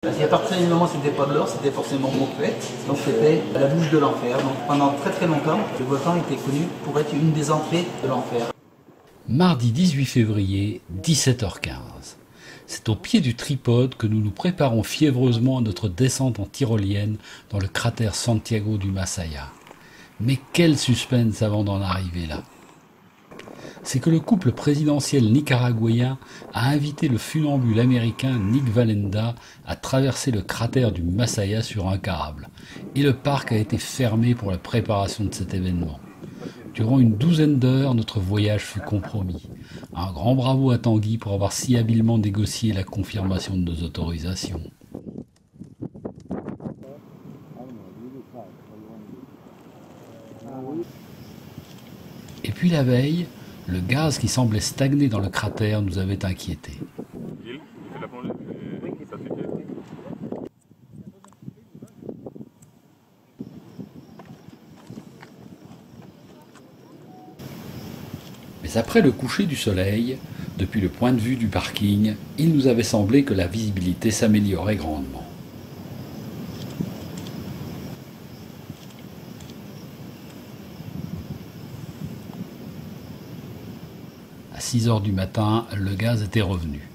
Parce qu'à partir du moment où c'était pas de l'or, c'était forcément mauvais. Donc c'était la bouche de l'enfer. Donc pendant très très longtemps, le volcan était connu pour être une des entrées de l'enfer. Mardi 18 février, 17h15. C'est au pied du tripode que nous nous préparons fiévreusement à notre descente en tyrolienne dans le cratère Santiago du Masaya. Mais quel suspense avant d'en arriver là! C'est que le couple présidentiel nicaraguayen a invité le funambule américain Nick Valenda à traverser le cratère du Masaya sur un câble. Et le parc a été fermé pour la préparation de cet événement. Durant une douzaine d'heures, notre voyage fut compromis. Un grand bravo à Tanguy pour avoir si habilement négocié la confirmation de nos autorisations. Et puis la veille, le gaz qui semblait stagner dans le cratère nous avait inquiétés. Mais après le coucher du soleil, depuis le point de vue du parking, il nous avait semblé que la visibilité s'améliorait grandement. À 6 heures du matin, le gaz était revenu.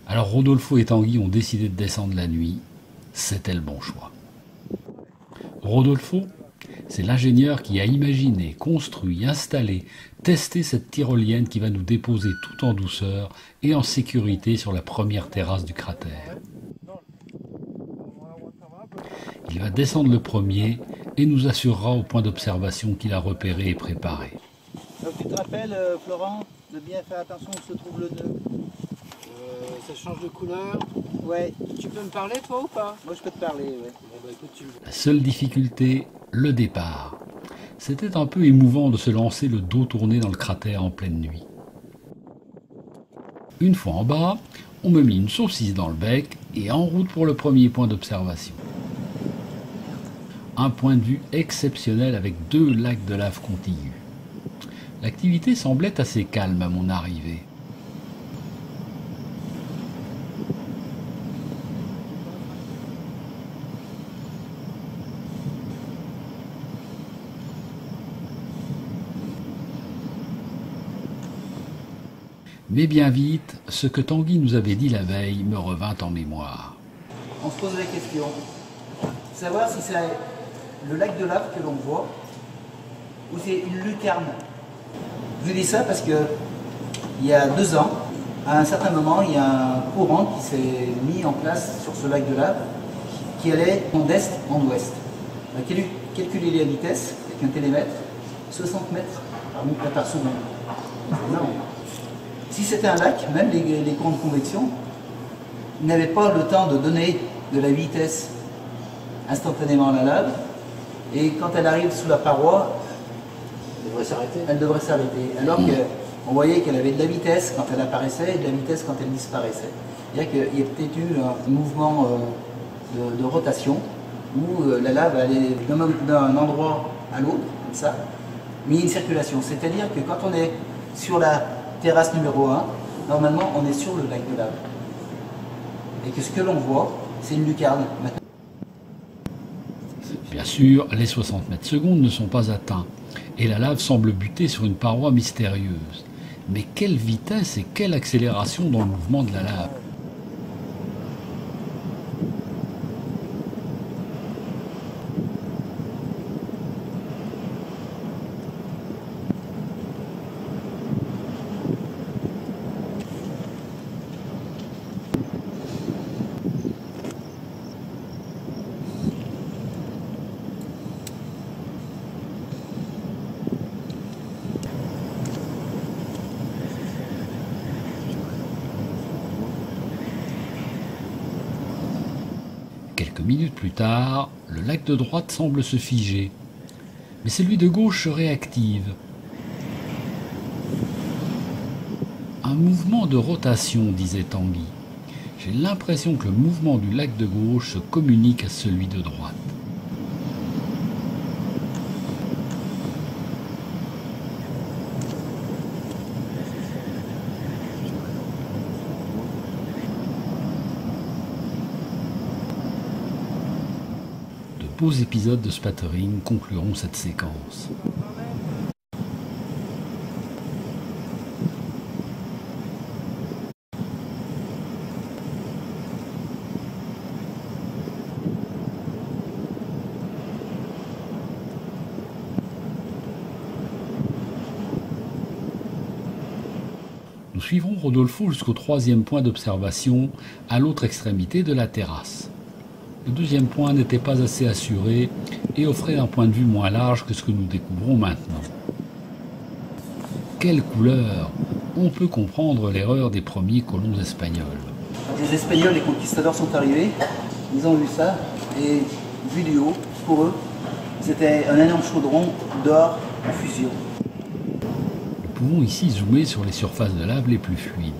Alors Rodolfo et Tanguy ont décidé de descendre la nuit. C'était le bon choix. Rodolfo, c'est l'ingénieur qui a imaginé, construit, installé, testé cette tyrolienne qui va nous déposer tout en douceur et en sécurité sur la première terrasse du cratère. Il va descendre le premier et nous assurera au point d'observation qu'il a repéré et préparé. Donc tu te rappelles, Florent, de bien faire attention où se trouve le nœud. Ça change de couleur. Ouais. Tu peux me parler toi ou pas? Moi je peux te parler, ouais. Bon bah écoute, La seule difficulté, le départ. C'était un peu émouvant de se lancer le dos tourné dans le cratère en pleine nuit. Une fois en bas, on me mit une saucisse dans le bec et en route pour le premier point d'observation. Un point de vue exceptionnel avec 2 lacs de lave contigus. L'activité semblait assez calme à mon arrivée. Mais bien vite, ce que Tanguy nous avait dit la veille me revint en mémoire. On se pose la question. Savoir si c'est le lac de lave que l'on voit ou c'est une lucarne. Je vous dis ça parce que il y a 2 ans, à un certain moment, il y a un courant qui s'est mis en place sur ce lac de lave qui allait d'est en ouest. On a calculé la vitesse avec un télémètre, 60 mètres par seconde. Non. Si c'était un lac, même les courants de convection n'avaient pas le temps de donner de la vitesse instantanément à la lave, et quand elle arrive sous la paroi, elle devrait s'arrêter. Alors qu'on voyait qu'elle avait de la vitesse quand elle apparaissait et de la vitesse quand elle disparaissait. C'est-à-dire qu'il y a peut-être eu un mouvement de rotation où la lave allait d'un endroit à l'autre, comme ça, mais il y a une circulation. C'est-à-dire que quand on est sur la terrasse numéro 1, normalement on est sur le lac de lave. Et que ce que l'on voit, c'est une lucarne. Bien sûr, les 60 mètres secondes ne sont pas atteints, et la lave semble buter sur une paroi mystérieuse. Mais quelle vitesse et quelle accélération dans le mouvement de la lave! Quelques minutes plus tard, le lac de droite semble se figer, mais celui de gauche se réactive. Un mouvement de rotation, disait Tanguy. J'ai l'impression que le mouvement du lac de gauche se communique à celui de droite. beaux épisodes de spattering concluront cette séquence. Nous suivrons Rodolfo jusqu'au troisième point d'observation, à l'autre extrémité de la terrasse. Le deuxième point n'était pas assez assuré et offrait un point de vue moins large que ce que nous découvrons maintenant. Quelle couleur! On peut comprendre l'erreur des premiers colons espagnols. Les Espagnols, les conquistadors sont arrivés, ils ont vu ça, et vu du haut, pour eux, c'était un énorme chaudron d'or en fusion. Nous pouvons ici zoomer sur les surfaces de lave les plus fluides.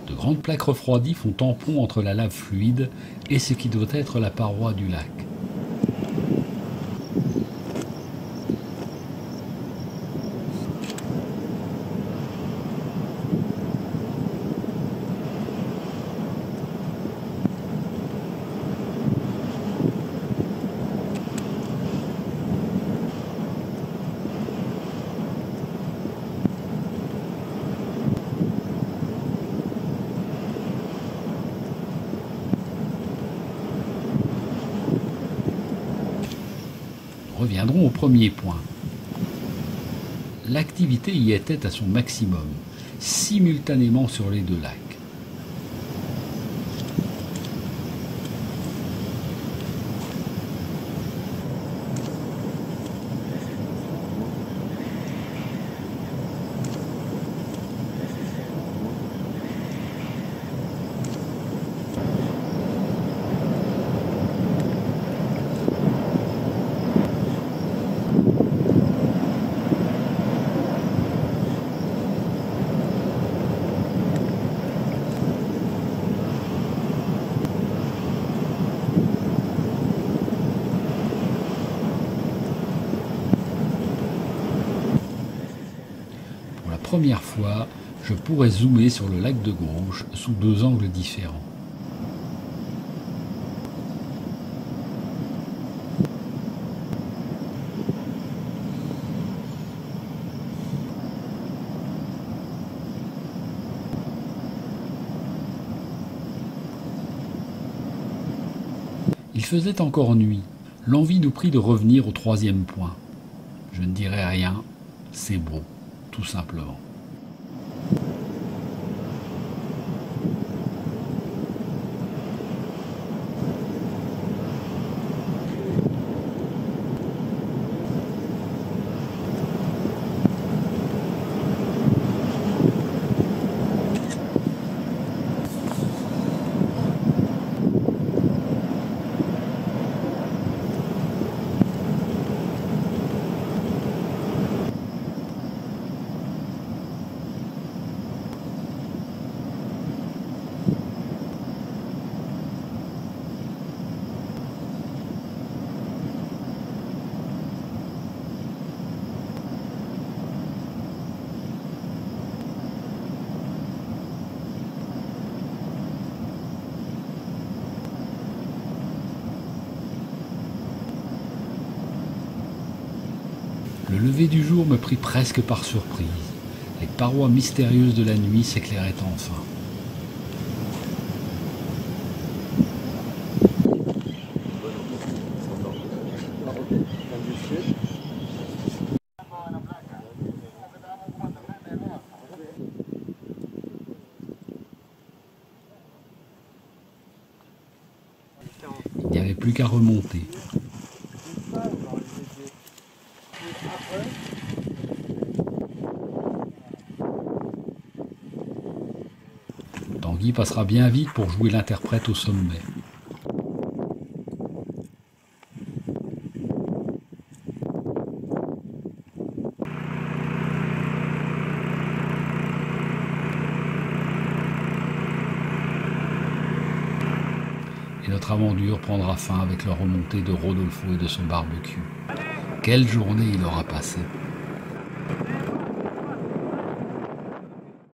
De grandes plaques refroidies font tampon entre la lave fluide et ce qui doit être la paroi du lac. Reviendrons au premier point. L'activité y était à son maximum, simultanément sur les deux lacs. Première fois, je pourrais zoomer sur le lac de gauche sous deux angles différents. Il faisait encore nuit. L'envie nous prit de revenir au troisième point. Je ne dirai rien, c'est beau. Tout simplement. Le lever du jour me prit presque par surprise. Les parois mystérieuses de la nuit s'éclairaient enfin. Il n'y avait plus qu'à remonter. Tanguy passera bien vite pour jouer l'interprète au sommet. notre aventure prendra fin avec la remontée de Rodolfo et de son barbecue. Quelle journée il aura passé!